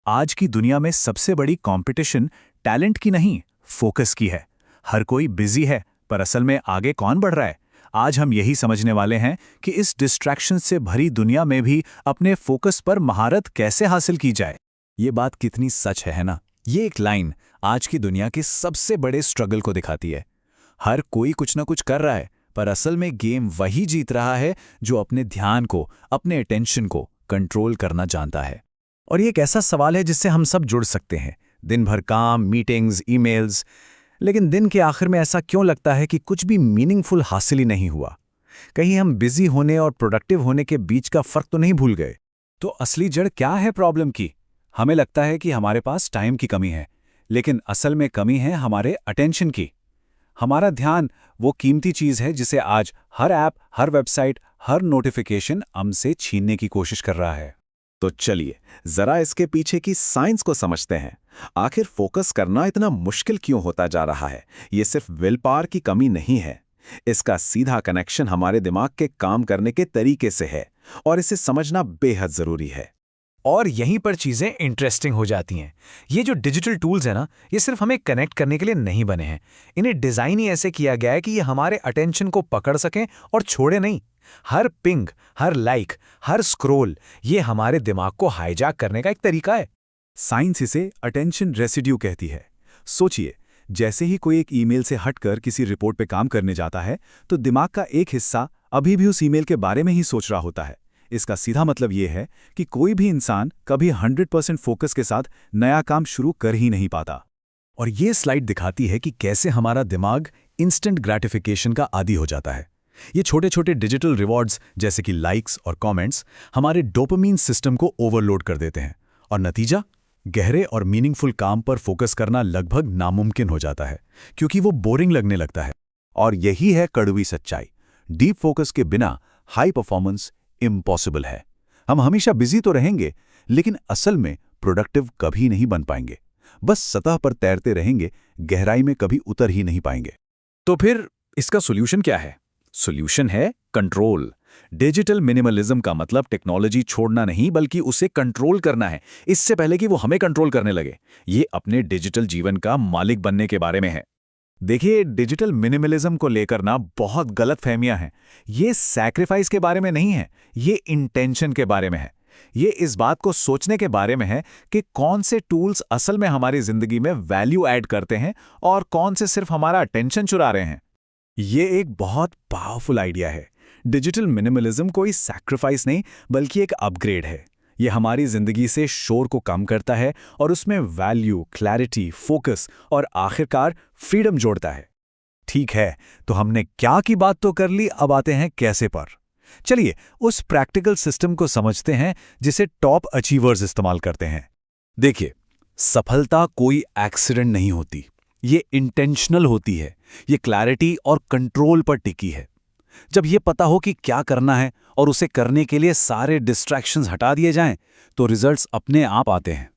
आज की दुनिया में सबसे बड़ी कंपटीशन टैलेंट की नहीं, फोकस की है। हर कोई बिजी है, पर असल में आगे कौन बढ़ रहा है? आज हम यही समझने वाले हैं कि इस डिस्ट्रैक्शन से भरी दुनिया में भी अपने फोकस पर महारत कैसे हासिल की जाए। ये बात कितनी सच है ना? ये एक लाइन आज की दुनिया के सबसे बड़े स्ट्रगल को दिखाती है। हर कोई कुछ ना कुछ कर रहा है, पर असल में गेम वही जीत रहा है जो अपने ध्यान को, अपने अटेंशन को कंट्रोल करना जानता है। और ये एक ऐसा सवाल है जिससे हम सब जुड़ सकते हैं। दिन भर काम, मीटिंग्स, ईमेल्स, लेकिन दिन के आखिर में ऐसा क्यों लगता है कि कुछ भी मीनिंगफुल हासिल ही नहीं हुआ? कहीं हम बिजी होने और प्रोडक्टिव होने के बीच का फर्क तो नहीं भूल गए? तो असली जड़ क्या है प्रॉब्लम की? हमें लगता है कि हमारे पास टाइम की कमी है, लेकिन असल में कमी है हमारे अटेंशन की। हमारा ध्यान वो कीमती चीज है जिसे आज हर ऐप, हर वेबसाइट, हर नोटिफिकेशन हमसे छीनने की कोशिश कर रहा है। तो चलिए जरा इसके पीछे की साइंस को समझते हैं। आखिर फोकस करना इतना मुश्किल क्यों होता जा रहा है? ये सिर्फ विल पावर की कमी नहीं है। इसका सीधा कनेक्शन हमारे दिमाग के काम करने के तरीके से है, और इसे समझना बेहद जरूरी है। और यहीं पर चीजें इंटरेस्टिंग हो जाती हैं। ये जो डिजिटल टूल्स हैं ना, ये सिर्फ हमें कनेक्ट करने के लिए नहीं बने हैं। इन्हें डिजाइन ही ऐसे किया गया है कि ये हमारे अटेंशन को पकड़ सकें और छोड़े नहीं। हर पिंग, हर लाइक, हर स्क्रॉल, ये हमारे दिमाग को हाईजैक करने का एक तरीका है। साइंस इसे अटेंशन रेसिड्यू कहती है। सोचिए, जैसे ही कोई एक ईमेल से हटकर किसी रिपोर्ट पे काम करने जाता है, तो दिमाग का एक हिस्सा अभी भी उस ईमेल के बारे में ही सोच रहा होता है। इसका सीधा मतलब ये है कि कोई भी इंसान कभी 100% फोकस के साथ नया काम शुरू कर ही नहीं पाता। और ये स्लाइड दिखाती है कि कैसे हमारा दिमाग इंस्टेंट ग्रैटिफिकेशन का आदी हो जाता है। ये छोटे छोटे डिजिटल रिवॉर्ड्स जैसे कि लाइक्स और कमेंट्स हमारे डोपामाइन सिस्टम को ओवरलोड कर देते हैं, और नतीजा गहरे और मीनिंगफुल काम पर फोकस करना लगभग नामुमकिन हो जाता है, क्योंकि वो बोरिंग लगने लगता है। और यही है कड़वी सच्चाई। डीप फोकस के बिना हाई परफॉर्मेंस इम्पॉसिबल है। हम हमेशा बिजी तो रहेंगे, लेकिन असल में प्रोडक्टिव कभी नहीं बन पाएंगे। बस सतह पर तैरते रहेंगे, गहराई में कभी उतर ही नहीं पाएंगे। तो फिर इसका सॉल्यूशन क्या है? सॉल्यूशन है कंट्रोल। डिजिटल मिनिमलिज्म का मतलब टेक्नोलॉजी छोड़ना नहीं, बल्कि उसे कंट्रोल करना है, इससे पहले कि वो हमें कंट्रोल करने लगे। ये अपने डिजिटल जीवन का मालिक बनने के बारे में है। देखिए, डिजिटल मिनिमलिज्म को लेकर ना बहुत गलतफहमियां हैं। ये सैक्रिफाइस के बारे में नहीं है, ये इंटेंशन के बारे में है। ये इस बात को सोचने के बारे में है कि कौन से टूल्स असल में हमारी जिंदगी में वैल्यू ऐड करते हैं और कौन से सिर्फ हमारा अटेंशन चुरा रहे हैं। ये एक बहुत पावरफुल आइडिया है। डिजिटल मिनिमलिज्म कोई सैक्रिफाइस नहीं, बल्कि एक अपग्रेड है। ये हमारी जिंदगी से शोर को कम करता है और उसमें वैल्यू, क्लैरिटी, फोकस और आखिरकार फ्रीडम जोड़ता है। ठीक है, तो हमने क्या की बात तो कर ली, अब आते हैं कैसे पर। चलिए उस प्रैक्टिकल सिस्टम को समझते हैं जिसे टॉप अचीवर्स इस्तेमाल करते हैं। देखिए, सफलता कोई एक्सीडेंट नहीं होती, ये इंटेंशनल होती है। ये क्लैरिटी और कंट्रोल पर टिकी है। जब ये पता हो कि क्या करना है और उसे करने के लिए सारे डिस्ट्रैक्शंस हटा दिए जाएं, तो रिजल्ट्स अपने आप आते हैं।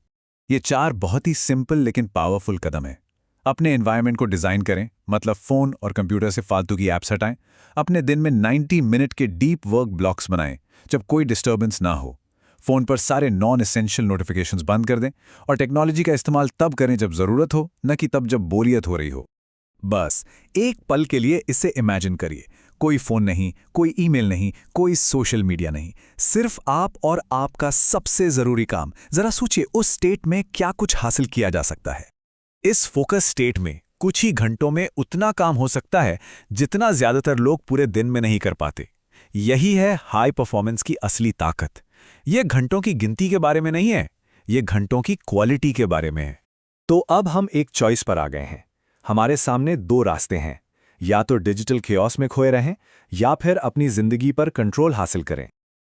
ये 4 बहुत ही सिंपल लेकिन पावरफुल कदम है। अपने एनवायरनमेंट को डिजाइन करें, मतलब फोन और कंप्यूटर से फालतू की ऐप्स हटाएं। अपने दिन में 90 मिनट के डीप वर्क ब्लॉक्स बनाएं, जब कोई डिस्टर्बेंस ना हो। फोन पर सारे नॉन एसेंशियल नोटिफिकेशंस बंद कर दें, और टेक्नोलॉजी का इस्तेमाल तब करें जब जरूरत हो, न कि तब जब बोरियत हो रही हो। बस एक पल के लिए इसे इमेजिन करिए। कोई फोन नहीं, कोई ईमेल नहीं, कोई सोशल मीडिया नहीं, सिर्फ आप और आपका सबसे जरूरी काम। जरा सोचिए, उस स्टेट में क्या कुछ हासिल किया जा सकता है। इस फोकस स्टेट में कुछ ही घंटों में उतना काम हो सकता है जितना ज्यादातर लोग पूरे दिन में नहीं कर पाते। यही है हाई परफॉर्मेंस की असली ताकत। यह घंटों की गिनती के बारे में नहीं है, यह घंटों की क्वालिटी के बारे में है। तो अब हम एक चॉइस पर आ गए हैं। हमारे सामने 2 रास्ते हैं, या तो डिजिटल खेओस में खोए रहें, या फिर अपनी जिंदगी पर कंट्रोल हासिल करें।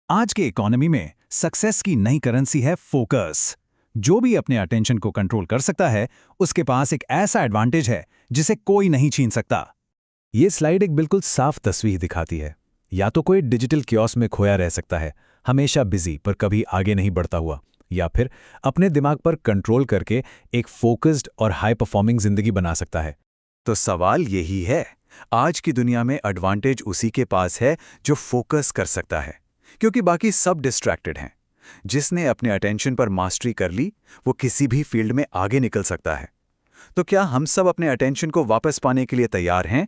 आज के इकोनॉमी में सक्सेस की नई करेंसी है फोकस। जो भी अपने अटेंशन को कंट्रोल कर सकता है, उसके पास एक ऐसा एडवांटेज है जिसे कोई नहीं छीन सकता। ये स्लाइड एक बिल्कुल साफ तस्वीर दिखाती है। या तो कोई डिजिटल कियोस्क में खोया रह सकता है, हमेशा बिजी पर कभी आगे नहीं बढ़ता हुआ, या फिर अपने दिमाग पर कंट्रोल करके एक फोकस्ड और हाई परफॉर्मिंग जिंदगी बना सकता है। तो सवाल यही है, आज की दुनिया में एडवांटेज उसी के पास है जो फोकस कर सकता है, क्योंकि बाकी सब डिस्ट्रैक्टेड हैं। जिसने अपने अटेंशन पर मास्टरी कर ली, वो किसी भी फील्ड में आगे निकल सकता है। तो क्या हम सब अपने अटेंशन को वापस पाने के लिए तैयार हैं?